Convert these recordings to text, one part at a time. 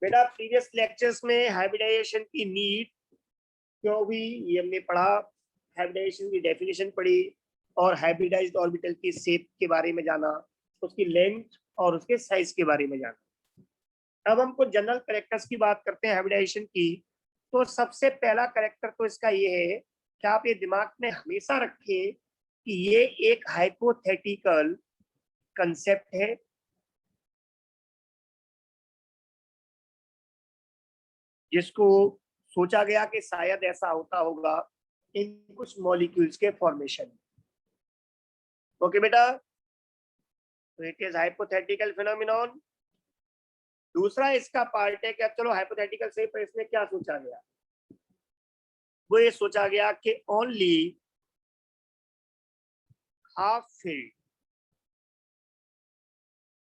बेटा previous lectures में hybridisation की नीड क्यों हुई ये हमने पढ़ा, हाइब्रिडाइजेशन की डेफिनेशन पढ़ी और हाइब्रिडाइज्ड ऑर्बिटल की शेप के बारे में जाना, उसकी लेंथ और उसके साइज के बारे में जाना। अब हम कुछ जनरल कैरेक्टर्स की बात करते हैं हाइब्रिडाइजेशन की। तो सबसे पहला कैरेक्टर तो इसका ये है कि आप ये दिमाग में हमेशा रखें कि ये एक हाइपोथेटिकल कंसेप्ट है। जिसको सोचा गया कि शायद ऐसा होता होगा इन कुछ मॉलिक्यूल्स के फॉर्मेशन। ओके बेटा, तो इट इज हाइपोथेटिकल फिनोमिनॉन। दूसरा इसका पार्ट है कि अब चलो हाइपोथेटिकल से पर इसमें क्या सोचा गया, वो ये सोचा गया कि only half field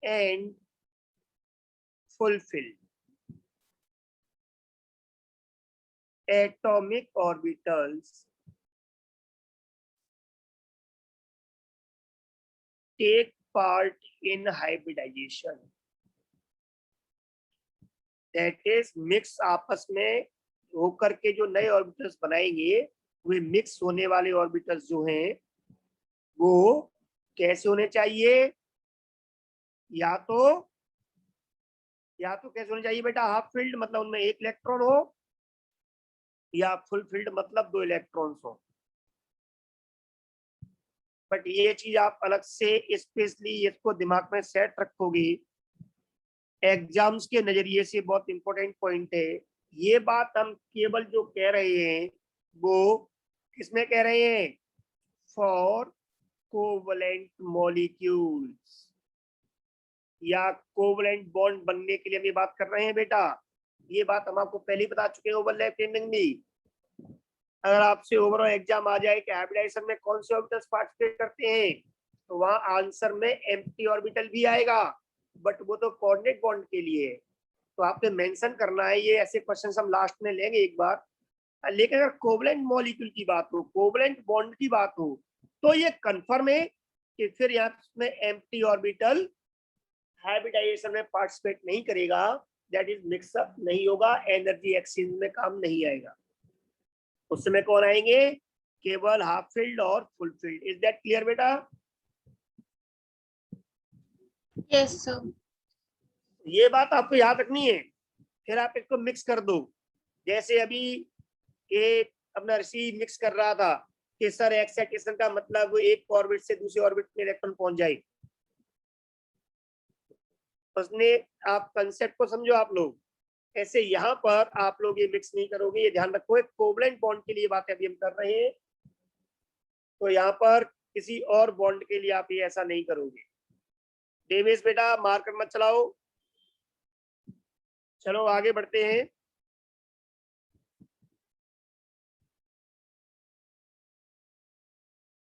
and full field atomic orbitals take part in hybridization, that is mix आपस में होकर के जो नए ऑर्बिटल्स बनाएंगे वे मिक्स होने वाले ऑर्बिटल्स जो हैं वो कैसे होने चाहिए, या तो कैसे होने चाहिए बेटा, हाफ फील्ड मतलब उनमें एक इलेक्ट्रॉन हो, या फुल फील्ड मतलब 2 इलेक्ट्रॉन्स हो। बट ये चीज आप अलग से स्पेशली इसको दिमाग में सेट रखोगे, एग्जाम्स के नजरिए से बहुत इंपॉर्टेंट पॉइंट है। ये बात हम केवल जो कह रहे हैं वो किसमें कह रहे हैं, फॉर कोवलेंट मॉलिक्यूल्स या कोवलेंट बॉन्ड बनने के लिए हम ये बात कर रहे हैं बेटा। ये बात हम आपको पहले ही बता चुके हैं ओवरलैप टेंडिंग भी। अगर आपसे ओवरऑल एग्जाम आ जाए कि हाइब्रिडाइजेशन में कौन से ऑर्बिटल्स पार्टिसिपेट करते हैं तो वहां आंसर में एम्प्टी ऑर्बिटल भी आएगा, बट वो तो कोऑर्डिनेट बॉन्ड के लिए है। तो आपने मेंशन करना है, ये ऐसे क्वेश्चन हम लास्ट में लेंगे एक बार। लेकिन अगर कोवलेंट मॉलिक्यूल की बात हो, कोवलेंट बॉन्ड की बात हो, तो ये कंफर्म है कि फिर यहाँ में एम्प्टी ऑर्बिटल हाइब्रिडाइजेशन में पार्टिसिपेट नहीं करेगा, दैट इज मिक्सअप नहीं होगा, एनर्जी एक्सचेंज में काम नहीं आएगा। उस समय कौन आएंगे, केवल हाफ फील्ड और full field. Is that clear बेटा? Yes sir. ये बात आपको याद रखनी है, फिर आप इसको मिक्स कर दो। जैसे अभी ये अपना ऋषि मिक्स कर रहा था कि सर एक्साइटेशन का मतलब एक ऑर्बिट से दूसरे ऑर्बिट में इलेक्ट्रॉन पहुंच जाए, उसने, आप कंसेप्ट को समझो आप लोग। ऐसे यहाँ पर आप लोग ये मिक्स नहीं करोगे, ये ध्यान रखो। एक कोवलेंट बॉन्ड के लिए बातें अभी हम कर रहे हैं, तो यहाँ पर किसी और बॉन्ड के लिए आप ये ऐसा नहीं करोगे। डेविस बेटा मार्कर मत चलाओ, चलो आगे बढ़ते हैं।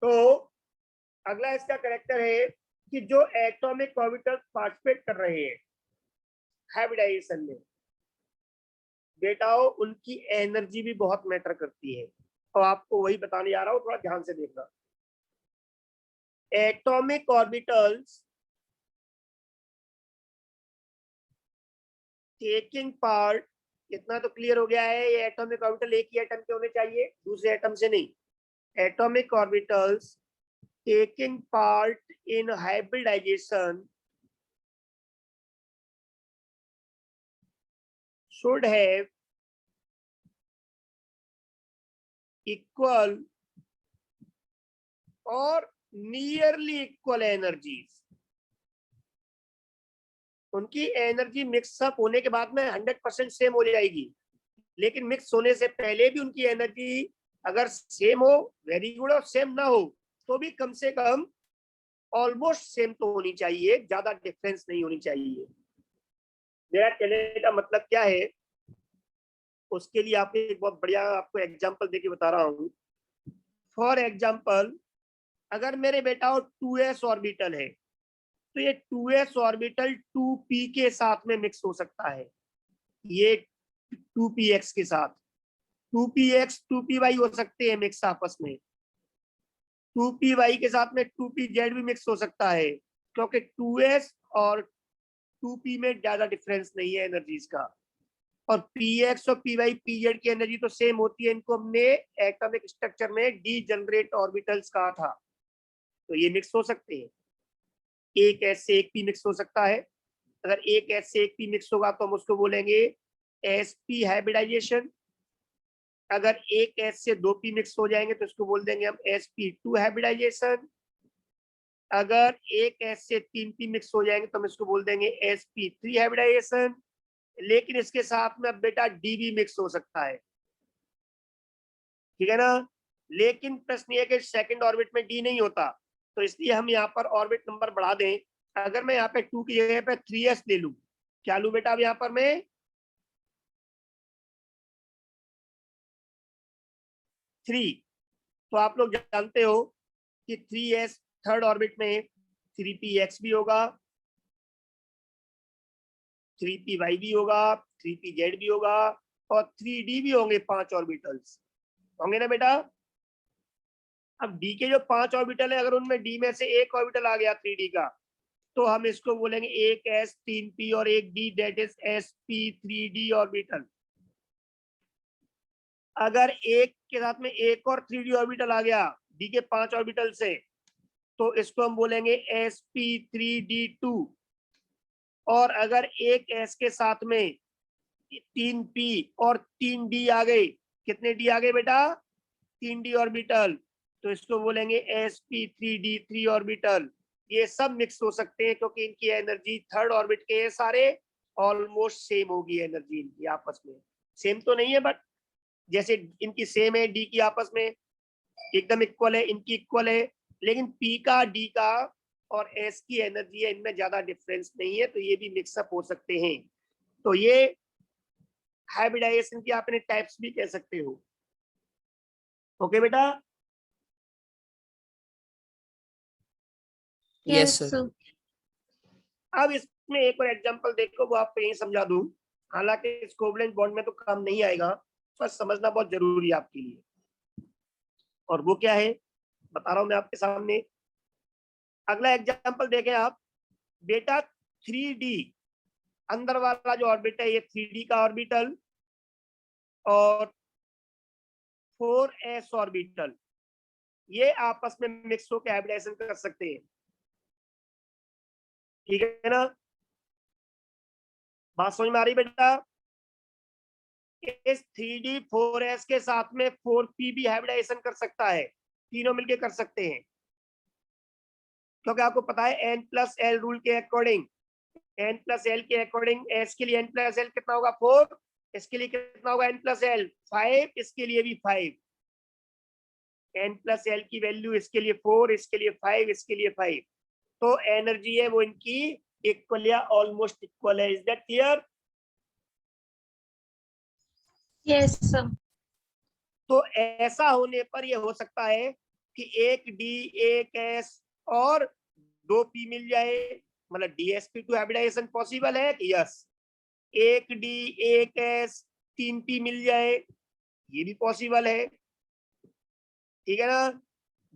तो अगला इसका कैरेक्टर है कि जो एटॉमिक ऑर्बिटल्स पार्टिसिपेट कर रहे हैं हाइब्रिडाइजेशन में बेटाओ, उनकी एनर्जी भी बहुत मैटर करती है, और आपको वही बताने जा रहा हूं, थोड़ा ध्यान से देखना। एटॉमिक ऑर्बिटल्स टेकिंग पार्ट, इतना तो क्लियर हो गया है, ये एटॉमिक ऑर्बिटल एक ही एटम के होने चाहिए, दूसरे एटम से नहीं। Atomic orbitals taking part in hybridization should have equal और नियरली इक्वल एनर्जीज। उनकी एनर्जी मिक्सअप होने के बाद में 100% सेम हो जाएगी, लेकिन मिक्स होने से पहले भी उनकी एनर्जी अगर सेम हो वेरी गुड, और सेम ना हो तो भी कम से कम ऑलमोस्ट सेम तो होनी चाहिए, ज्यादा डिफरेंस नहीं होनी चाहिए। मेरा कहने का मतलब क्या है, उसके लिए आप एक बहुत बढ़िया आपको एग्जांपल देके बता रहा हूँ। फॉर एग्जांपल, अगर मेरे बेटा 2s ऑर्बिटल है तो ये 2s ऑर्बिटल 2p के साथ में मिक्स हो सकता है, ये 2px के साथ 2px 2py हो सकते हैं मिक्स आपस में, 2py के साथ में 2pz भी मिक्स हो सकता है, क्योंकि 2s और 2p में ज्यादा डिफरेंस नहीं है एनर्जीज का। और px और py pz की एनर्जी तो सेम होती है। इनको हमने एटॉमिक स्ट्रक्चर में डीजनरेट ऑर्बिटल्स कहा था। तो ये मिक्स हो सकते हैं, एक एस से एक पी मिक्स हो सकता है। अगर एक एस से एक पी मिक्स होगा तो हम उसको बोलेंगे sp हाइब्रिडाइजेशन। अगर एक एस से दो पी मिक्स हो जाएंगे तो इसको बोल देंगे हम sp2 हाइब्रिडाइजेशन। अगर एक एस से तीन पी मिक्स हो जाएंगे तो हम इसको बोल देंगे sp3 हाइब्रिडाइजेशन। लेकिन इसके साथ में अब बेटा डी भी मिक्स हो सकता है, ठीक है ना। लेकिन प्रश्न ये कि सेकंड ऑर्बिट में डी नहीं होता, तो इसलिए हम यहाँ पर ऑर्बिट नंबर बढ़ा दें। अगर मैं यहाँ पे 2 की जगह पे 3s ले लूं, क्या लूं बेटा अब यहाँ पर मैं 3, तो आप लोग जानते हो कि 3s थर्ड ऑर्बिट में 3px भी होगा, 3py भी होगा, 3pz भी होगा और 3d भी होंगे। 5 ऑर्बिटल्स होंगे ना बेटा। अब डी के जो 5 ऑर्बिटल है, अगर उनमें डी में से एक ऑर्बिटल आ गया 3d का, तो हम इसको बोलेंगे एक s 3p और एक d, that is sp3d orbital. अगर एक के साथ में एक और 3d ऑर्बिटल आ गया d के 5 ऑर्बिटल से, तो इसको हम बोलेंगे sp3d2। और अगर एक s के साथ में 3p और 3d आ गए, कितने d आ गए बेटा 3d ऑर्बिटल, तो इसको बोलेंगे sp3d3 ऑर्बिटल। ये सब मिक्स हो सकते हैं क्योंकि इनकी एनर्जी थर्ड ऑर्बिट के सारे ऑलमोस्ट सेम होगी। एनर्जी इनकी आपस में सेम तो नहीं है, बट जैसे इनकी सेम है डी की आपस में एकदम इक्वल है, इनकी इक्वल है। लेकिन पी का डी का और एस की एनर्जी है, इनमें ज्यादा डिफरेंस नहीं है, तो ये भी मिक्सअप हो सकते हैं। तो ये हाइब्रिडाइजेशन की आपने टाइप्स भी कह सकते हो। ओके बेटा। Yes, Yes, sir. sir. अब इसमें एक और एग्जांपल देखो, वो आपको यही समझा दूं। हालांकि इस कोवलेंट बॉन्ड में तो काम नहीं आएगा, पर समझना बहुत जरूरी है आपके लिए। और वो क्या है बता रहा हूं मैं आपके सामने। अगला एग्जांपल देखें आप बेटा। 3d अंदर वाला जो ऑर्बिट है, ये 3d का ऑर्बिटल और 4s ऑर्बिटल, ये आपस में मिक्स होकर हाइब्रिडाइजेशन कर सकते हैं, ठीक है ना। बात समझ में आ रही बेटा। इस 3d 4s के साथ में 4p भी हाइब्रिडाइजेशन कर सकता है, तीनों मिलके कर सकते हैं। क्योंकि आपको पता है n+l रूल के अकॉर्डिंग, n+l के अकॉर्डिंग s के लिए n+l कितना होगा 4, इसके लिए कितना होगा n+l 5, इसके लिए भी 5। n+l की वैल्यू इसके लिए 4, इसके लिए 5, इसके लिए 5। तो एनर्जी है वो इनकी इक्वल या ऑलमोस्ट इक्वल है। Is that clear? Yes, sir. तो ऐसा होने पर यह हो सकता है कि एक डी एक एस और दो पी मिल जाए, मतलब DsP2 हाइब्रिडाइजेशन पॉसिबल है कि यस। एक डी एक एस 3p मिल जाए, ये भी पॉसिबल है, ठीक है ना।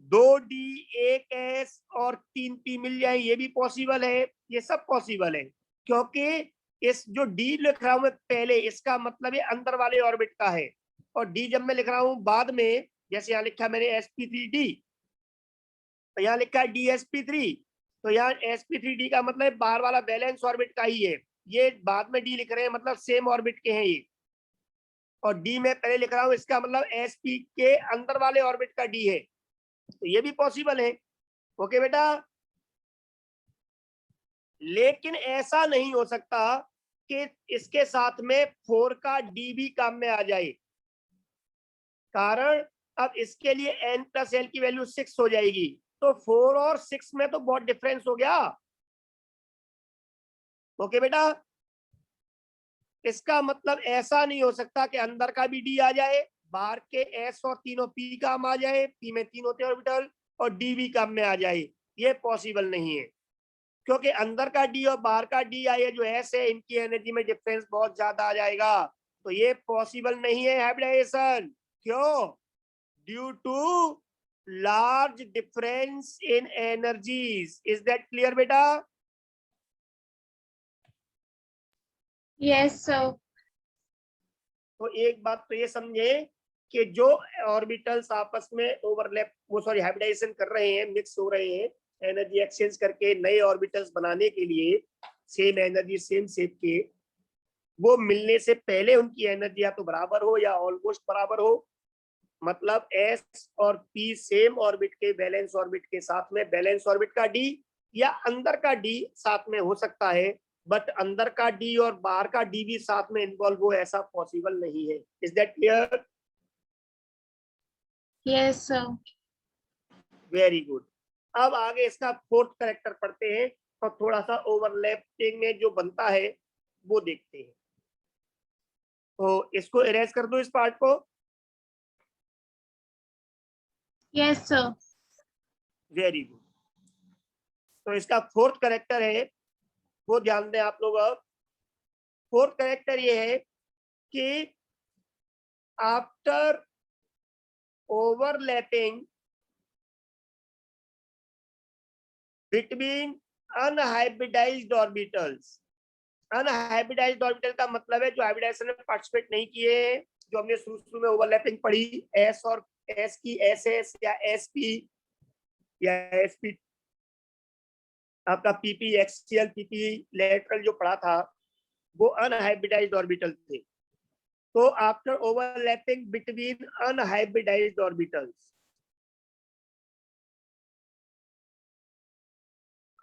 2d एक एस और 3p मिल जाए, ये भी पॉसिबल है। ये सब पॉसिबल है क्योंकि इस जो d लिख रहा हूं मैं पहले, इसका मतलब ये अंदर वाले ऑर्बिट का है। और d जब मैं लिख रहा हूं बाद में, जैसे यहाँ लिखा मैंने sp3d, तो यहाँ लिखा है dsp3, तो यहाँ sp3d का मतलब बाहर वाला बैलेंस ऑर्बिट का ही है। ये बाद में d लिख रहे हैं, मतलब सेम ऑर्बिट के हैं ये। और d में पहले लिख रहा हूं, इसका मतलब sp के अंदर वाले ऑर्बिट का d है, तो ये भी पॉसिबल है। ओके बेटा। लेकिन ऐसा नहीं हो सकता कि इसके साथ में 4 का d भी काम में आ जाए। कारण अब इसके लिए n+l की वैल्यू 6 हो जाएगी, तो 4 और 6 में तो बहुत डिफरेंस हो गया। ओके बेटा। इसका मतलब ऐसा नहीं हो सकता कि अंदर का भी d आ जाए, बाहर के s और तीनों p काम आ जाए, p में 3 होते हैं ऑर्बिटल, और d भी काम में आ जाए। ये पॉसिबल नहीं है क्योंकि अंदर का d और बाहर का d आए जो s है, इनकी एनर्जी में डिफरेंस बहुत ज्यादा आ जाएगा। तो ये पॉसिबल नहीं है हाइब्रिडाइजेशन। क्यों? Due to large difference in energies. Is that clear बेटा? Yes, sir. तो एक बात तो ये समझे कि जो ऑर्बिटल्स आपस में ओवरलैप हाइब्रिडाइजेशन कर रहे हैं, मिक्स हो रहे हैं, एनर्जी एक्सचेंज करके नए ऑर्बिटल्स बनाने के लिए सेम एनर्जी सेम शेप के, वो मिलने से पहले उनकी एनर्जी या तो बराबर हो या ऑलमोस्ट बराबर हो, मतलब एस और पी सेम ऑर्बिट के बैलेंस ऑर्बिट के साथ में बैलेंस ऑर्बिट का डी या अंदर का डी साथ में हो सकता है, बट अंदर का डी और बाहर का डी भी साथ में इन्वॉल्व हो ऐसा पॉसिबल नहीं है। Is that clear? Yes, sir. Very good. अब आगे इसका फोर्थ कैरेक्टर पढ़ते हैं और थोड़ा सा ओवरलैपिंग में जो बनता है वो देखते हैं। तो इसको इरेज कर दो इस पार्ट को। Yes, sir. Very good. तो इसका फोर्थ कैरेक्टर है वो ध्यान दें आप लोग। अब फोर्थ कैरेक्टर ये है कि after overlapping between unhybridized orbitals. Unhybridised orbital का मतलब है जो हाइब्रिडाइजेशन में पार्टिसिपेट नहीं किए, जो हमने शुरू में ओवरलैपिंग पढ़ी, एस और एस की एस एस या एस पी या एस पी, आपका पीपी एक्सियल पीपी लेटरल जो पढ़ा था वो अनहाइब्रिडाइज्ड ऑर्बिटल थे। तो after overlapping between unhybridized orbitals,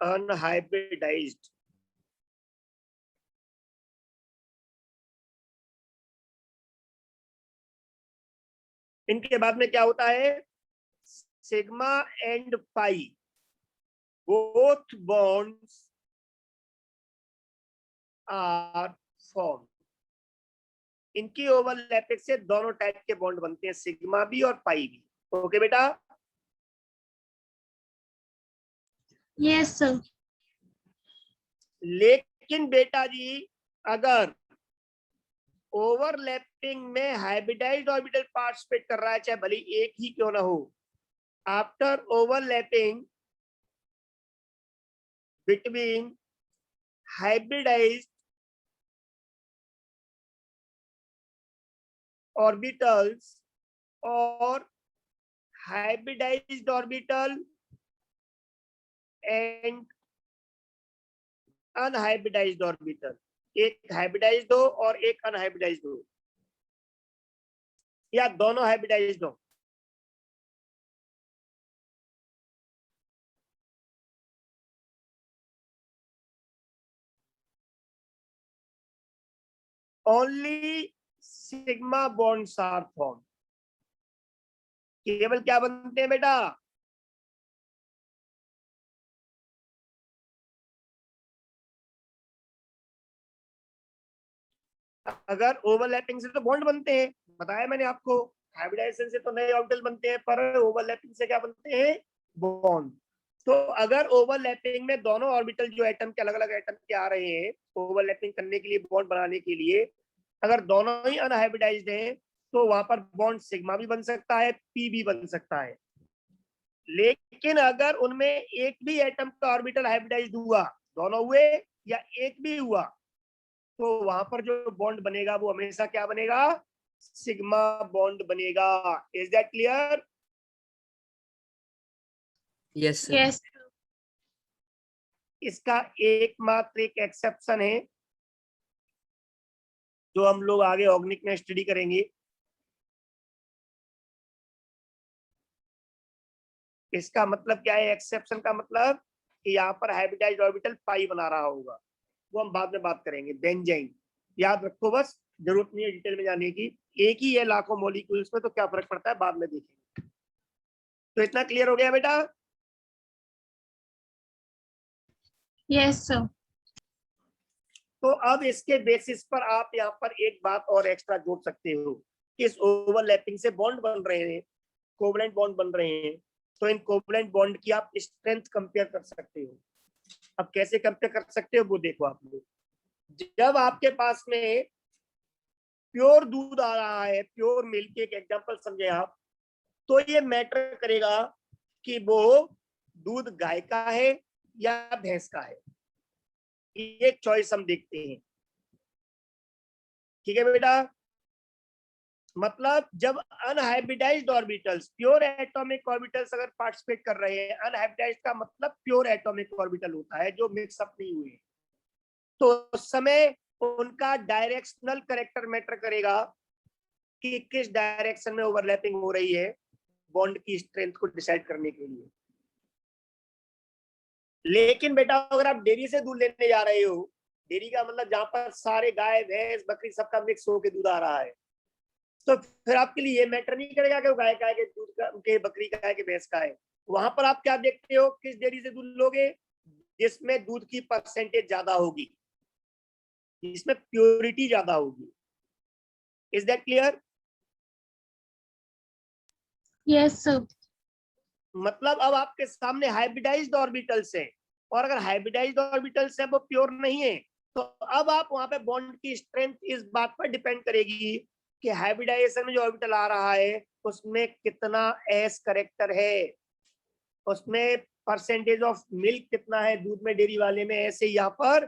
unhybridized, इनके बाद में क्या होता है, sigma and pi both bonds are form. इनकी ओवरलैपिंग से दोनों टाइप के बॉन्ड बनते हैं, सिग्मा भी और पाई भी। ओके बेटा? Yes, sir. लेकिन बेटा जी अगर ओवरलैपिंग में हाइब्रिडाइज्ड ऑर्बिटल पार्टिसिपेट कर रहा है, चाहे भले एक ही क्यों ना हो, after overlapping between hybridized orbitals और hybridized orbital and unhybridized orbital, एक हाइब्रिडाइज्ड हो और एक अनहाइब्रिडाइज्ड हो या दोनों हाइब्रिडाइज्ड हो, only sigma bonds are form. केवल क्या बनते हैं बेटा, अगर ओवरलैपिंग से तो बॉन्ड बनते हैं, बताया मैंने आपको, हाइब्रिडाइजेशन से तो नए ऑर्बिटल बनते हैं, पर ओवरलैपिंग से क्या बनते हैं, बॉन्ड। तो अगर ओवरलैपिंग में दोनों ऑर्बिटल जो एटम के अलग अलग एटम के आ रहे हैं ओवरलैपिंग करने के लिए, बॉन्ड बनाने के लिए, अगर दोनों ही अनहाइब्रिडाइज्ड हैं तो वहां पर बॉन्ड सिग्मा भी बन सकता है, पी भी बन सकता है। लेकिन अगर उनमें एक भी एटम का ऑर्बिटल हाइब्रिडाइज्ड हुआ, दोनों हुए या एक भी हुआ, तो वहां पर जो बॉन्ड बनेगा वो हमेशा क्या बनेगा, सिग्मा बॉन्ड बनेगा। Is that clear? Yes sir. Yes. इसका एकमात्र एक एक्सेप्शन है जो हम लोग आगे ऑर्गेनिक में स्टडी करेंगे। इसका मतलब क्या है, एक्सेप्शन का मतलब कि यहाँ पर हाइब्रिडाइज्ड ऑर्बिटल पाई बना रहा होगा, वो हम बाद में बात करेंगे। बेंजाइन याद रखो, बस जरूरत नहीं है डिटेल में जाने की, एक ही है लाखों मॉलिक्यूल्स में, तो क्या फर्क पड़ता है बाद में देखेंगे। तो इतना क्लियर हो गया बेटा? Yes, sir. तो अब इसके बेसिस पर आप यहाँ पर एक बात और एक्स्ट्रा जोड़ सकते हो कि इस ओवरलैपिंग से बॉन्ड बन रहे हैं, कोवलेंट बॉन्ड बन रहे हैं, तो इन कोवलेंट बॉन्ड की आप स्ट्रेंथ कंपेयर कर सकते हो। अब कैसे कंपेयर कर सकते हो वो देखो आप लोग। जब आपके पास में प्योर दूध आ रहा है, प्योर मिल्क, एक एग्जांपल समझे आप, तो ये मैटर करेगा कि वो दूध गाय का है या भैंस का है, ये चॉइस हम देखते हैं। ठीक है बेटा? मतलब जब unhybridised orbitals, pure atomic orbitals अगर पार्टिसिपेट कर रहे हैं, अनहाइब्रिडाइज्ड का मतलब प्योर एटॉमिक ऑर्बिटल होता है जो मिक्सअप नहीं हुए, तो उस समय उनका डायरेक्शनल कैरेक्टर मैटर करेगा कि किस डायरेक्शन में ओवरलैपिंग हो रही है बॉन्ड की स्ट्रेंथ को डिसाइड करने के लिए। लेकिन बेटा अगर आप डेयरी से दूध लेने जा रहे हो, डेयरी का मतलब जहां पर सारे गाय भैंस बकरी सबका मिक्स होकर दूध आ रहा है, तो फिर आपके लिए ये मैटर नहीं करेगा कि गाय का है कि दूध का के बकरी का है कि भैंस का है। वहां पर आप क्या देखते हो, किस डेयरी से दूध लोगे जिसमें दूध की परसेंटेज ज्यादा होगी, जिसमें प्योरिटी ज्यादा होगी। Is that clear? Yes, sir. मतलब अब आपके सामने हाइब्रिडाइज्ड ऑर्बिटल्स है, और अगर हाइब्रिडाइज्ड ऑर्बिटल्स है वो प्योर नहीं है, तो अब आप वहां पे बॉन्ड की स्ट्रेंथ इस बात पर डिपेंड करेगी कि हाइब्रिडाइजेशन में जो ऑर्बिटल आ रहा है उसमें कितना एस करेक्टर है, उसमें परसेंटेज ऑफ मिल्क कितना है दूध में, डेयरी वाले में, ऐसे यहाँ पर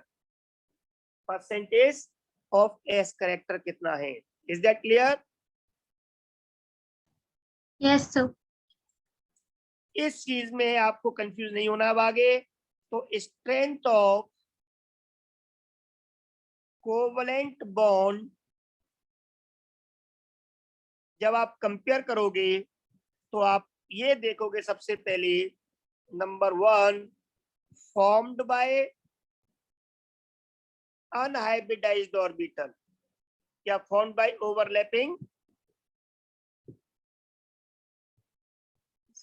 परसेंटेज ऑफ एस करेक्टर कितना है। Is that clear? Yes, sir. इस चीज में आपको कंफ्यूज नहीं होना। अब आगे तो स्ट्रेंथ ऑफ कोवलेंट बॉन्ड जब आप कंपेयर करोगे तो आप ये देखोगे सबसे पहले, number 1, formed by unhybridized orbital या formed by overlapping,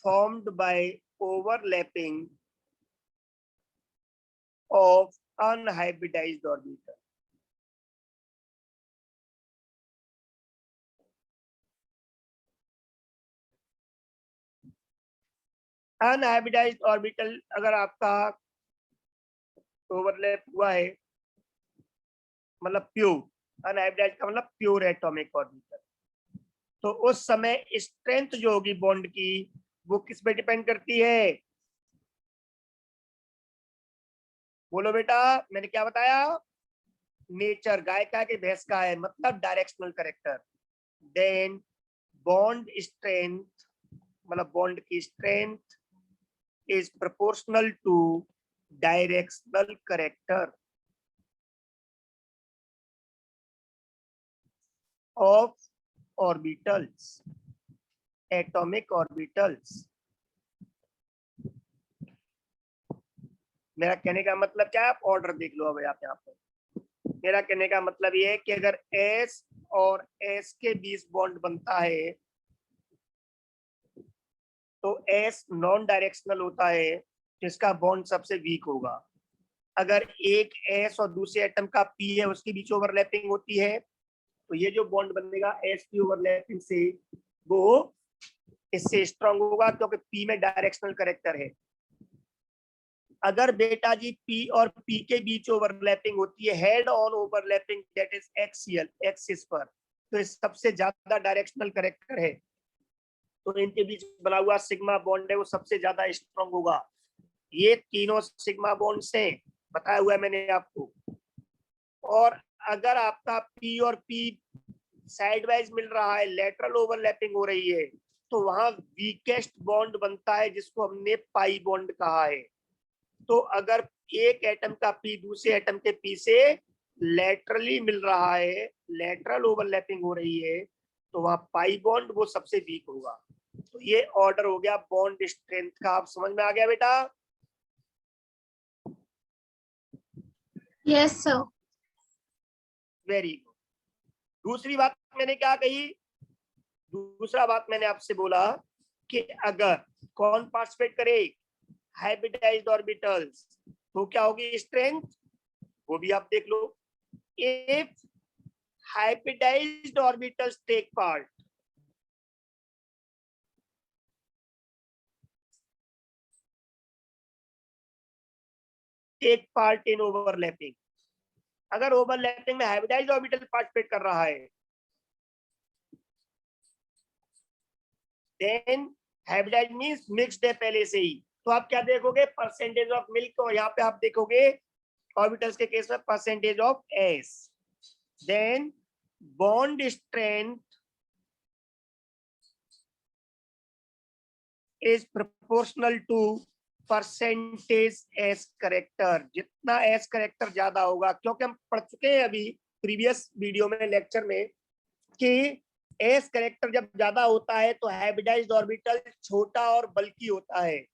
formed by overlapping of unhybridized orbital. Unhybridized orbital अगर आपका ओवरलैप हुआ है, मतलब प्योर, अनहाइब्रिडाइज्ड का मतलब प्योर एटॉमिक ऑर्बिटल, तो उस समय स्ट्रेंथ जो होगी बॉन्ड की वो किस पे डिपेंड करती है? बोलो बेटा, मैंने क्या बताया? नेचर, गाय का है कि भैंस का है, मतलब directional character. Then bond strength, मतलब बॉन्ड की strength is proportional to directional character of orbitals, atomic orbitals। मेरा कहने का मतलब क्या है, आप ऑर्डर देख लो। अब आप यहाँ पर मेरा कहने का मतलब ये है कि अगर S और S के बीच बॉन्ड बनता है तो S नॉन डायरेक्शनल होता है, जिसका बॉन्ड सबसे वीक होगा। अगर एक S और दूसरे एटम का P है, उसके बीच ओवरलैपिंग होती है, तो ये जो बॉन्ड बनेगा S की ओवरलैपिंग से वो इससे स्ट्रांग होगा, क्योंकि P में डायरेक्शनल कैरेक्टर है। अगर बेटा जी P और P के बीच ओवरलैपिंग होती है, head on overlapping, that is axial, axis पर, तो इस सबसे ज्यादा डायरेक्शनल कैरेक्टर है, तो इनके बीच बना हुआ सिग्मा बॉन्ड है वो सबसे ज्यादा स्ट्रांग होगा। ये तीनों सिग्मा बॉन्ड से बताया हुआ है मैंने आपको। और अगर आपका P और P साइड वाइज मिल रहा है, लेटरल ओवरलैपिंग हो रही है, तो वहां वीकेस्ट बॉन्ड बनता है जिसको हमने पाई बॉन्ड कहा है। तो अगर एक एटम का P दूसरे एटम के P से लेटरली मिल रहा है, लेटरल ओवरलैपिंग हो रही है, तो वहां पाई बॉन्ड वो सबसे वीक होगा। तो ये ऑर्डर हो गया बॉन्ड स्ट्रेंथ का। आप समझ में आ गया बेटा? Yes, sir. Very good. दूसरी बात मैंने क्या कही? दूसरा बात मैंने आपसे बोला कि अगर कौन पार्टिसिपेट करे, हाइब्रिडाइज्ड ऑर्बिटल्स, तो क्या होगी स्ट्रेंथ, वो भी आप देख लो। If hybridized orbitals take part, in overlapping, अगर ओवरलैपिंग में हाइब्रिडाइज्ड ऑर्बिटल पार्टिसिपेट कर रहा है, देन हाइब्रिडाइज्ड मींस मिक्स्ड है पहले से ही, तो आप क्या देखोगे, परसेंटेज ऑफ मिल्क, और यहाँ पे आप देखोगे ऑर्बिटल्स के केस में percentage of s. Then bond strength is proportional to percentage s character. जितना एस करेक्टर ज्यादा होगा, क्योंकि हम पढ़ चुके हैं अभी प्रीवियस वीडियो में, लेक्चर में, कि एस करेक्टर जब ज्यादा होता है तो हाइब्रिडाइज्ड ऑर्बिटल छोटा और बल्की होता है।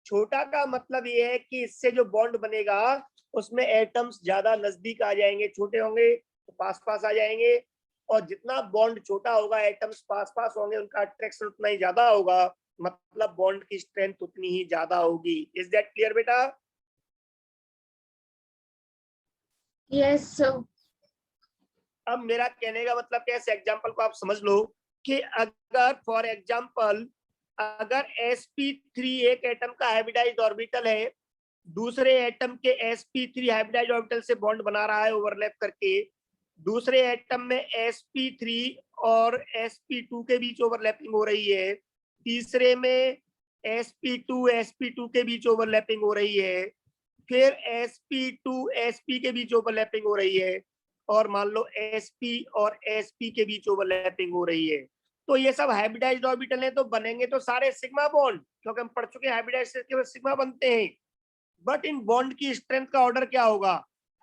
छोटा का मतलब ये है कि इससे जो बॉन्ड बनेगा उसमें एटम्स ज्यादा नजदीक आ जाएंगे, छोटे होंगे तो पास पास आ जाएंगे, और जितना बॉन्ड छोटा होगा एटम्स पास पास होंगे, उनका अट्रैक्शन उतना ही ज्यादा होगा, मतलब बॉन्ड की स्ट्रेंथ उतनी ही ज्यादा होगी। इज दैट क्लियर बेटा? Yes, sir. अब मेरा कहने का मतलब क्या है, इस एग्जाम्पल को आप समझ लो कि अगर फॉर एग्जाम्पल अगर sp3 एक एटम का हाइब्रिडाइज्ड ऑर्बिटल है, दूसरे एटम के sp3 हाइब्रिडाइज्ड ऑर्बिटल से बॉन्ड बना रहा है ओवरलैप करके, दूसरे एटम में sp3 और sp2 के बीच ओवरलैपिंग हो रही है, तीसरे में sp2 के बीच ओवरलैपिंग हो रही है, फिर sp2 sp के बीच ओवरलैपिंग हो रही है, और मान लो sp और sp के बीच ओवरलैपिंग हो रही है, तो ये सब हाइब्रिडाइज्ड ऑर्बिटल है, तो बनेंगे तो सारे सिग्मा बॉन्ड, क्योंकि हम पढ़ चुके हैं हाइब्रिडाइज्ड केवल सिग्मा बनते हैं। बट इन बॉन्ड की स्ट्रेंथ का ऑर्डर क्या होगा?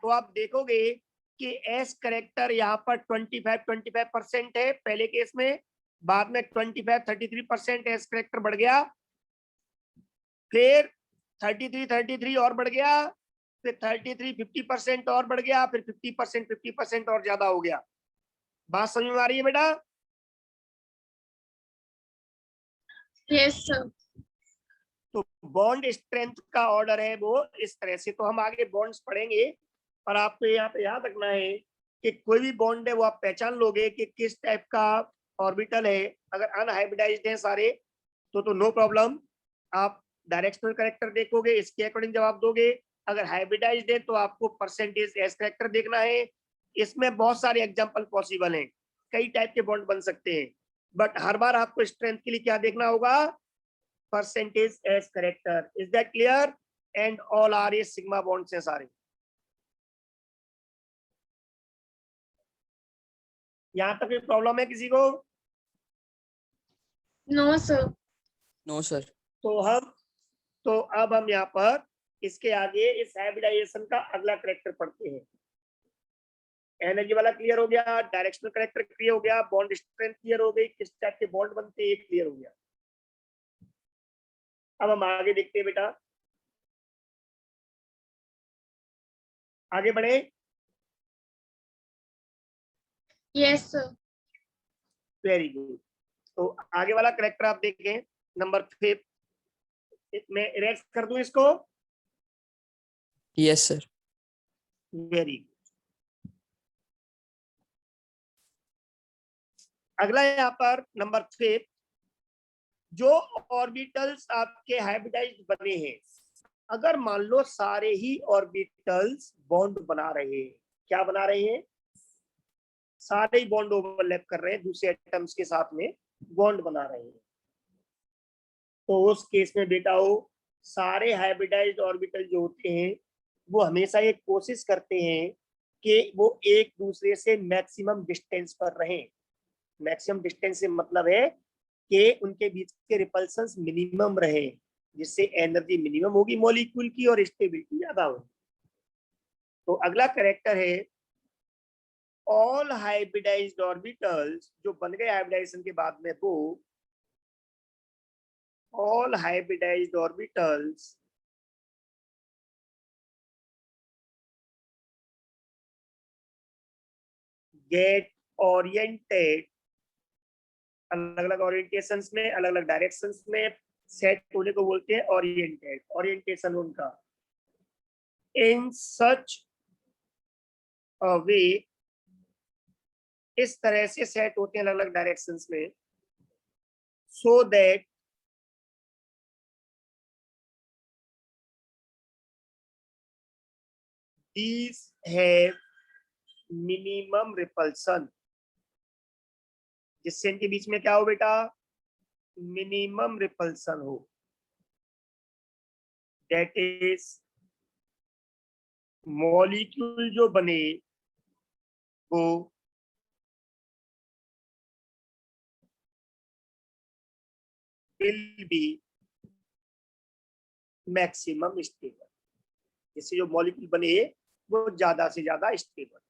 तो आप देखोगे कि एस करेक्टर यहाँ पर 25% है पहले केस में, बाद में 33% एस करेक्टर बढ़ गया, फिर 33 और बढ़ गया, फिर 50% और बढ़ गया, फिर 50% और ज्यादा हो गया। बात समझ में आ रही है बेटा? Yes, sir. तो बॉन्ड स्ट्रेंथ का ऑर्डर है वो इस तरह से। तो हम आगे बॉन्ड्स पढ़ेंगे, और आपको यहाँ पे याद रखना है कि कोई भी बॉन्ड है वो आप पहचान लोगे कि किस टाइप का ऑर्बिटल है। अगर अनहाइब्रिडाइज्ड है सारे तो नो प्रॉब्लम, आप डायरेक्शनल करेक्टर देखोगे, इसके अकॉर्डिंग जवाब दोगे। अगर हाइब्रिडाइज्ड है तो आपको परसेंटेज एस करेक्टर देखना है। इसमें बहुत सारे एग्जांपल पॉसिबल हैं, कई टाइप के बॉन्ड बन सकते हैं, बट हर बार आपको स्ट्रेंथ के लिए क्या देखना होगा? Percentage s character. Is that clear? And all are ये सिग्मा बॉन्ड्स हैं सारे। यहां तक कोई प्रॉब्लम है किसी को? No, sir. No sir. तो अब हम यहाँ पर इसके आगे इस हाइब्रिडाइजेशन का अगला करेक्टर पढ़ते हैं। एनर्जी वाला क्लियर हो गया, डायरेक्शनल करेक्टर क्लियर हो गया, बॉन्ड स्ट्रेंथ क्लियर हो गई, किस टाइप के बॉन्ड बनते हैं क्लियर हो गया। अब हम आगे देखते हैं बेटा, आगे बढ़े। Yes, sir. Very good. तो आगे वाला करेक्टर आप देखें, नंबर 5, मैं इरेज कर दूं इसको? Yes sir. Very good. अगला यहाँ पर नंबर 5, जो ऑर्बिटल्स आपके हाइब्रिडाइज्ड बने हैं, अगर मान लो सारे ही ऑर्बिटल्स बॉन्ड बना रहे हैं, क्या बना रहे हैं? सारे ही बॉन्ड ओवरलैप कर रहे हैं, दूसरे एटम्स के साथ में बॉन्ड बना रहे हैं, तो उस केस में बेटा हो सारे हाइब्रिडाइज्ड ऑर्बिटल जो होते हैं वो हमेशा ये कोशिश करते हैं कि वो एक दूसरे से मैक्सिमम डिस्टेंस पर रहें। मैक्सिमम डिस्टेंस से मतलब है कि उनके बीच के रिपल्सन्स मिनिमम रहे, जिससे एनर्जी मिनिमम होगी मॉलिक्यूल की और स्टेबिलिटी ज्यादा होगी। तो अगला कैरेक्टर है ऑल हाइब्रिडाइज्ड ऑर्बिटल्स, जो बन गए हाइब्रिडाइजेशन के बाद में, वो all hybridized orbitals get oriented, अलग अलग ओरिएंटेशंस में, अलग अलग डायरेक्शंस में सेट होने को बोलते हैं ओरिएंटेड, ओरिएंटेशन उनका इन सच अ वे, इस तरह से सेट होते हैं अलग अलग डायरेक्शंस में, so that these have minimum repulsion, जिससे इनके बीच में क्या हो बेटा? मिनिमम रिपल्सन हो। दैट इज मॉलिक्यूल जो बने वो will be मैक्सिमम स्टेबल, जिससे जो मॉलिक्यूल बने वो ज्यादा से ज्यादा स्टेबल।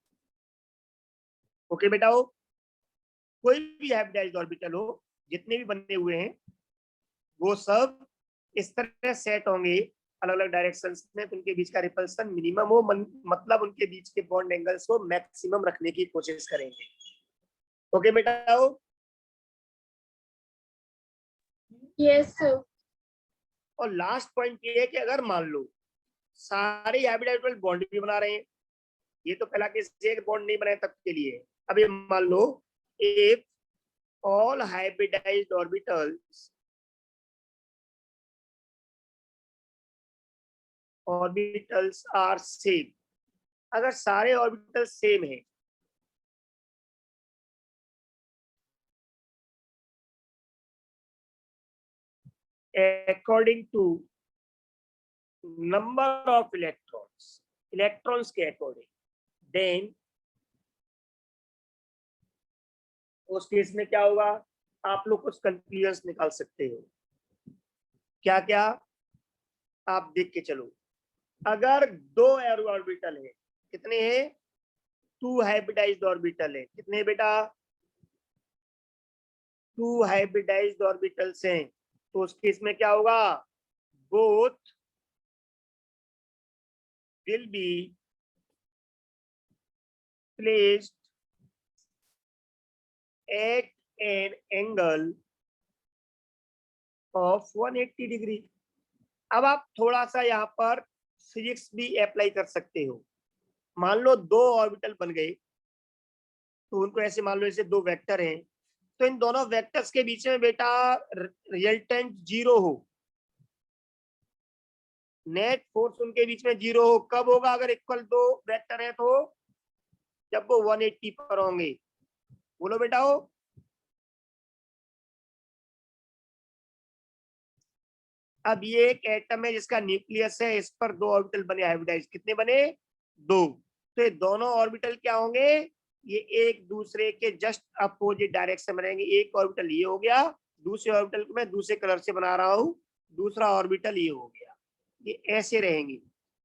ओके बेटा, हो कोई भी हाइब्रिडाइज्ड ऑर्बिटल हो, जितने भी बने हुए हैं वो सब इस तरह सेट होंगे अलग अलग डायरेक्शंस में, तो उनके बीच का रिपल्सन मिनिमम हो, मतलब उनके बीच के बॉन्ड एंगल्स को मैक्सिमम रखने की कोशिश करेंगे। ओके बेटा, हो Yes, sir. और लास्ट पॉइंट ये है कि अगर मान लो सारे हाइब्रिडाइज्ड बॉन्ड भी बना रहे हैं, ये तो पहला केस एक बॉन्ड नहीं बनाए तब के लिए। अब ये मान लो if all hybridized orbitals are same, अगर सारे ऑर्बिटल्स सेम है according to number of electrons के अकॉर्डिंग, देन उस केस में क्या होगा, आप लोग कुछ कंक्लूजन निकाल सकते हो। क्या क्या आप देख के चलो। अगर दो ऑर्बिटल है, कितने हैं, 2 हाइब्रिडाइज्ड ऑर्बिटल है, कितने बेटा, 2 हाइब्रिडाइज्ड ऑर्बिटल्स हैं, तो उस केस में क्या होगा, both will be placed at an angle of 180 degree. अब आप थोड़ा सा यहाँ पर फिजिक्स भी अप्लाई कर सकते हो। मान लो दो ऑर्बिटल बन गए, तो उनको ऐसे मान लो जैसे दो वेक्टर हैं, तो इन दोनों वेक्टर्स के बीच में बेटा रिजल्टेंट 0 हो, नेट फोर्स उनके बीच में 0 हो। कब होगा, अगर इक्वल दो वेक्टर है तो जब वो 180 पर होंगे। बोलो बेटा, हो अब ये एक एटम है जिसका न्यूक्लियस है, इस पर दो ऑर्बिटल बने हाइब्रिडाइज, कितने बने, 2। तो ये दोनों ऑर्बिटल क्या होंगे, ये एक दूसरे के जस्ट अपोजिट डायरेक्शन में रहेंगे। एक ऑर्बिटल ये हो गया, दूसरे ऑर्बिटल को मैं दूसरे कलर से बना रहा हूँ, दूसरा ऑर्बिटल ये हो गया, ये ऐसे रहेंगे।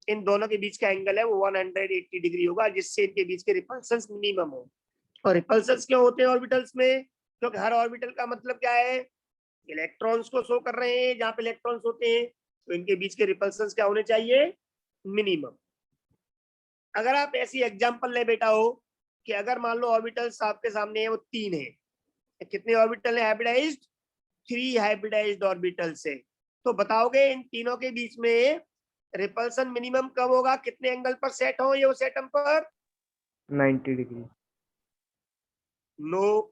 इन दोनों के बीच का एंगल है वो 180 डिग्री होगा, जिससे इनके बीच के रिपल्सन्स मिनिमम हो। और रिपल्सन्स क्यों होते हैं ऑर्बिटल्स में, क्योंकि हर ऑर्बिटल का मतलब क्या है, इलेक्ट्रॉन्स को शो कर रहे हैं, जहां पे इलेक्ट्रॉन्स होते हैं, तो इनके बीच के रिपल्सन्स क्या होने चाहिए, मिनिमम। अगर आप ऐसी एग्जांपल ले बेटा हो कि अगर मान लो ऑर्बिटल्स आपके सामने है वो 3 है, कितने ऑर्बिटल है हाइब्रिडाइज्ड, 3 हाइब्रिडाइज्ड ऑर्बिटल्स है, तो बताओगे इन तीनों के बीच में रिपल्सन मिनिमम कब होगा, कितने एंगल पर सेट हो ये उस एटम पर, 90 डिग्री। नो,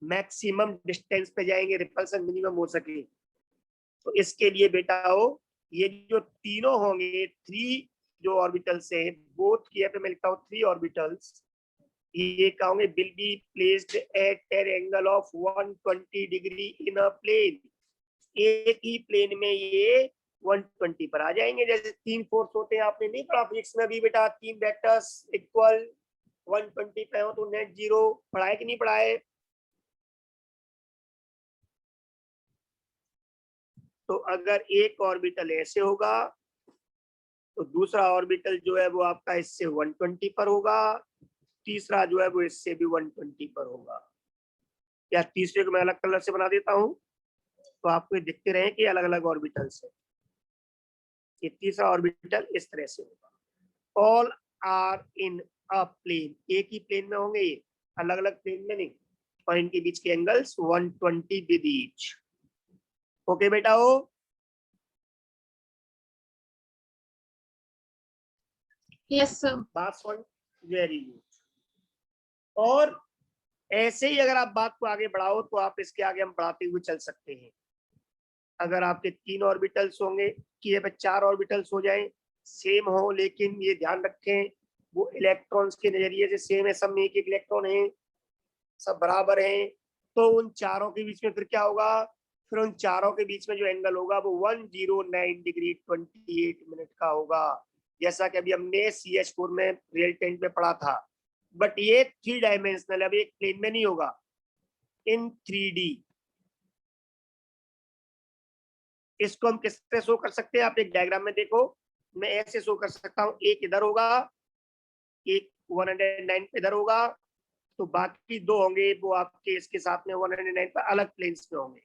मैक्सिमम डिस्टेंस पे जाएंगे रिपल्सन मिनिमम हो सके। तो इसके लिए बेटा हो ये जो तीनों होंगे, 3 जो ऑर्बिटल्स है, बोथ की पे मैं लिखता हूँ 3 ऑर्बिटल्स, ये क्या होंगे, will be placed at an angle of 120 degree in a plane. एक ही प्लेन में ये 120 पर आ जाएंगे। जैसे 3 फोर्स होते हैं, आपने नहीं पढ़ा फिजिक्स में भी बेटा, 3 वेक्टर्स इक्वल 120 पे हो तो नेट 0, पढ़ाए कि नहीं पढ़ाए। तो अगर एक ऑर्बिटल ऐसे होगा तो दूसरा ऑर्बिटल जो है वो आपका इससे 120 पर होगा, तीसरा जो है वो इससे भी 120 पर होगा। या तीसरे को मैं अलग कलर से बना देता हूं तो आपको दिखते रहे कि अलग अलग ऑर्बिटल्स है। ये तीसरा ऑर्बिटल इस तरह से होगा। All are in a plane, एक ही प्लेन में होंगे ये, अलग अलग प्लेन में नहीं, और इनके बीच के एंगल्स 120 विद ईच। ओके बेटा, हो Yes, sir. बात समझ, वेरी गुड। और ऐसे ही अगर आप बात को आगे बढ़ाओ तो आप इसके आगे हम बढ़ाते हुए चल सकते हैं। अगर आपके 3 ऑर्बिटल्स होंगे कि ये 4 ऑर्बिटल्स हो जाए, सेम हो, लेकिन ये ध्यान रखें वो इलेक्ट्रॉन्स के नजरिए से सेम है, सब में एक एक इलेक्ट्रॉन है, सब बराबर हैं, तो उन चारों के बीच में फिर क्या होगा, फिर उन चारों के बीच में जो एंगल होगा वो 109 डिग्री 28 मिनट का होगा, जैसा कि अभी हमने CH4 में रिजल्टेंट में पढ़ा था। बट ये 3 डायमेंशनल, अभी एक प्लेन में नहीं होगा, इन 3D इसको हम किस तरह शो कर सकते हैं, आप एक डायग्राम में देखो, मैं ऐसे शो कर सकता हूँ, एक इधर होगा, एक 109 पे इधर होगा, तो बाकी दो होंगे वो आपके इसके साथ में 109 पर अलग प्लेन्स में होंगे,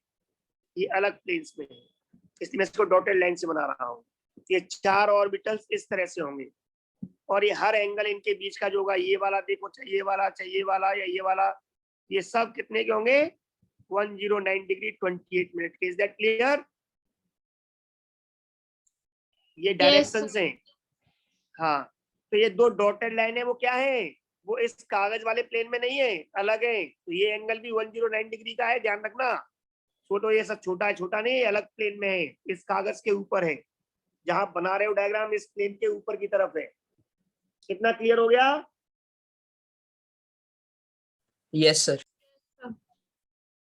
ये अलग प्लेन्स में है, इसलिए मैं इसको डॉटेड लाइन से बना रहा हूँ। ये 4 ऑर्बिटल्स इस तरह से होंगे, और ये हर एंगल इनके बीच का जो होगा, ये वाला देखो, चाहिए वाला, चाहिए वाला या ये वाला, ये सब कितने के होंगे, 109 डिग्री 28 मिनट के। Is that clear? ये डायरेक्शंस हैं। हाँ, तो ये दो डॉटेड लाइन है, वो क्या है, वो इस कागज वाले प्लेन में नहीं है, अलग है। तो ये एंगल भी 109 डिग्री का है, ध्यान रखना। छोटो ये सब छोटा है, छोटा नहीं, अलग प्लेन में है, इस कागज के ऊपर है, जहां बना रहे हो डायग्राम इस प्लेन के ऊपर की तरफ है। कितना क्लियर हो गया? Yes sir.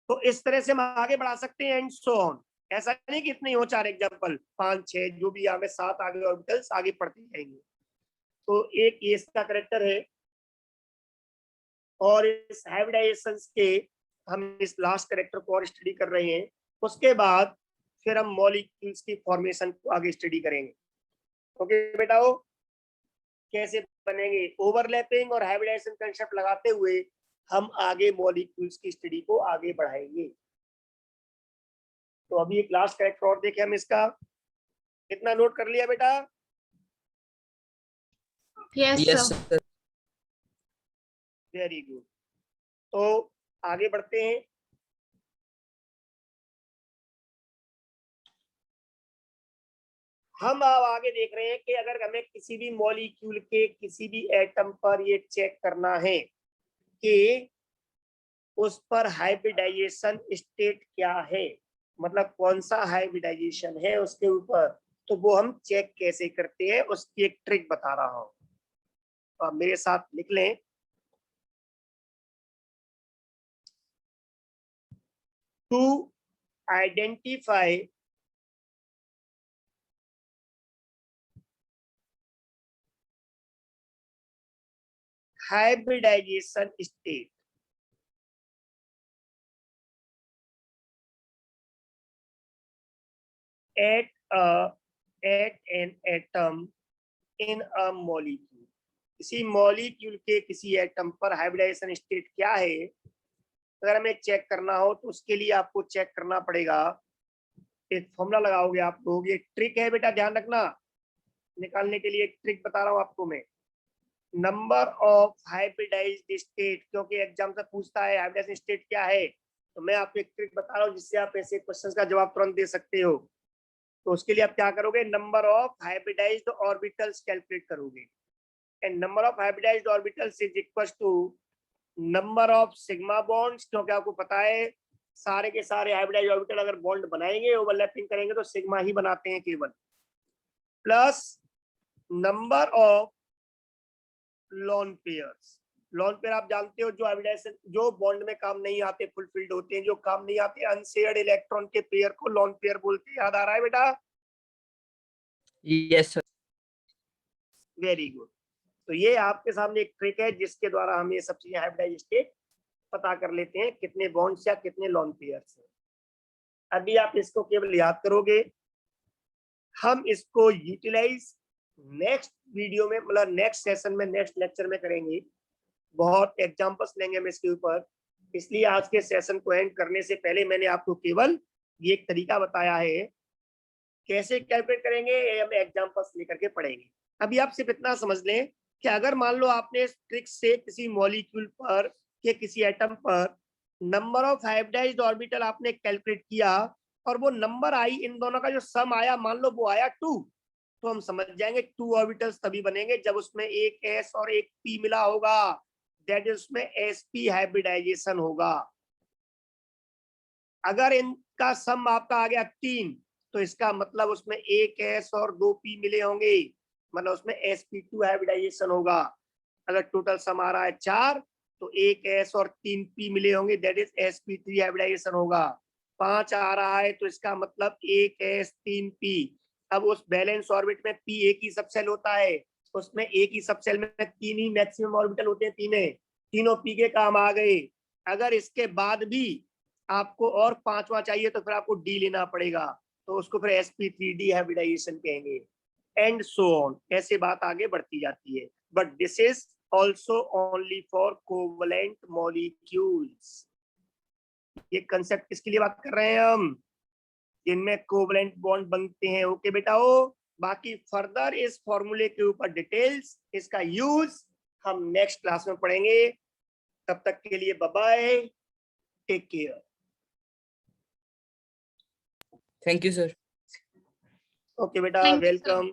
तो इस तरह से हम आगे बढ़ा सकते हैं एंड सो ऑन। ऐसा नहीं कि इतने हो 4 एग्जांपल, 5 6 जो भी आगे 7 आगे ऑर्बिटल्स आगे पढ़ते जाएंगे। तो एक ये इसका करेक्टर है, और इस हाइब्रिडाइजेशंस के हम इस लास्ट करेक्टर को और स्टडी कर रहे हैं। उसके बाद फिर हम मॉलिक्यूल्स की फॉर्मेशन को आगे स्टडी करेंगे। ओके बेटा, वो कैसे बनेंगे, ओवरलैपिंग और हाइब्रिडाइजेशन कंसेप्ट लगाते हुए हम आगे मॉलिक्यूल्स की स्टडी को आगे बढ़ाएंगे। तो अभी एक लास्ट करेक्टर और देखें हम इसका, कितना नोट कर लिया बेटा? Yes, yes sir. Sir. Very good. तो आगे बढ़ते हैं। हम अब आगे देख रहे हैं कि अगर हमें किसी भी मॉलिक्यूल के किसी भी एटम पर ये चेक करना है कि उस पर हाइब्रिडाइजेशन स्टेट क्या है, मतलब कौन सा हाइब्रिडाइजेशन है उसके ऊपर, तो वो हम चेक कैसे करते हैं उसकी एक ट्रिक बता रहा हूं। तो आप मेरे साथ लिख लें, to identify hybridization state at an atom in a molecule। किसी मॉलिक्यूल के किसी एटम पर हाइब्रिडाइजेशन स्टेट क्या है, अगर हमें चेक करना हो तो उसके लिए आपको चेक करना पड़ेगा, एक फॉर्मूला लगाओगे आप लोग, ये ट्रिक है बेटा, ध्यान रखना, निकालने के लिए एक ट्रिक बता रहा हूं आपको मैं। नंबर ऑफ हाइब्रिडाइज्ड स्टेट, क्योंकि एग्जाम से पूछता है हाइब्रिडाइजेशन स्टेट क्या है, तो मैं आपको एक ट्रिक बता रहा हूँ जिससे आप ऐसे क्वेश्चंस का जवाब तुरंत दे सकते हो। तो उसके लिए आप क्या करोगे, number of hybridized orbitals calculate करोगे, and number of hybridized orbitals is equal to number of sigma bonds, क्योंकि आपको पता है सारे के सारे हाइब्रिडाइज्ड ऑर्बिटल अगर बॉन्ड बनाएंगे ओवरलैपिंग करेंगे तो सिग्मा ही बनाते हैं केवल, plus number of lone pairs. Lone pair आप जानते हो, जो हाइब्रिडाइजेशन जो बॉन्ड में काम नहीं आते, फुलफिल्ड होते हैं, जो काम नहीं आते, अनशेयर्ड इलेक्ट्रॉन के पेयर को लोन पेयर बोलते हैं। याद आ रहा है बेटा? Yes sir. Very good. तो ये आपके सामने एक ट्रिक है जिसके द्वारा हम ये सब चीजें हाइब्रिडाइज्ड स्टेट पता कर लेते हैं, कितने बॉन्ड्स या कितने लोन पेयर्स हैं। अभी आप इसको केवल याद करोगे, हम इसको यूटिलाइज नेक्स्ट वीडियो में, मतलब नेक्स्ट सेशन में, नेक्स्ट लेक्चर में करेंगे। बहुत एग्जांपल्स लेंगे हम इसके ऊपर, इसलिए आज के सेशन को एंड करने से पहले मैंने आपको केवल ये एक तरीका बताया है, कैसे कैलकुलेट करेंगे ये हम एग्जांपल्स लेकर के पढ़ेंगे। अभी आप सिर्फ इतना समझ लें कि अगर मान लो आपने इस ट्रिक से किसी मॉलिक्यूल पर के किसी एटम पर नंबर ऑफ हाइब्रिडाइज्ड ऑर्बिटल आपने कैलकुलेट किया, और वो नंबर आई, इन दोनों का जो सम आया, मान लो वो आया 2, तो हम समझ जाएंगे 2 ऑर्बिटल्स तभी बनेंगे जब उसमें एक s और एक p मिला होगा, दैट इज उसमें sp हाइब्रिडाइजेशन होगा। अगर इनका सम आपका आ गया 3, तो इसका मतलब उसमें एक s और 2 p मिले होंगे, मतलब उसमें sp2 हाइब्रिडाइजेशन होगा। अगर टोटल सम आ रहा है 4, तो एक s और 3 p मिले होंगे, दैट इज sp3 हाइब्रिडाइजेशन होगा। 5 आ रहा है तो इसका मतलब एक s 3 p। अब उस बैलेंस ऑर्बिट में p एक ही सबसेल होता है, उसमें एक ही सबसेल में 3 ही मैक्सिमम ऑर्बिटल होते हैं, तीनों p के काम आ गए। अगर इसके बाद भी आपको और 5वां चाहिए तो फिर आपको d लेना पड़ेगा, तो उसको फिर sp3 हाइब्रिडाइजेशन कहेंगे, एंड सो ऑन, ऐसे बात आगे बढ़ती जाती है। But this is also only for covalent molecules. ये कंसेप्ट किसके लिए बात कर रहे हैं हम, जिनमें कोवलेंट बॉन्ड बनते हैं। ओके बेटा हो, बाकी फर्दर इस फॉर्मूले के ऊपर डिटेल्स, इसका यूज हम नेक्स्ट क्लास में पढ़ेंगे। तब तक के लिए bye bye, take care. Thank you, sir. Okay बेटा, Thank you, sir. वेलकम।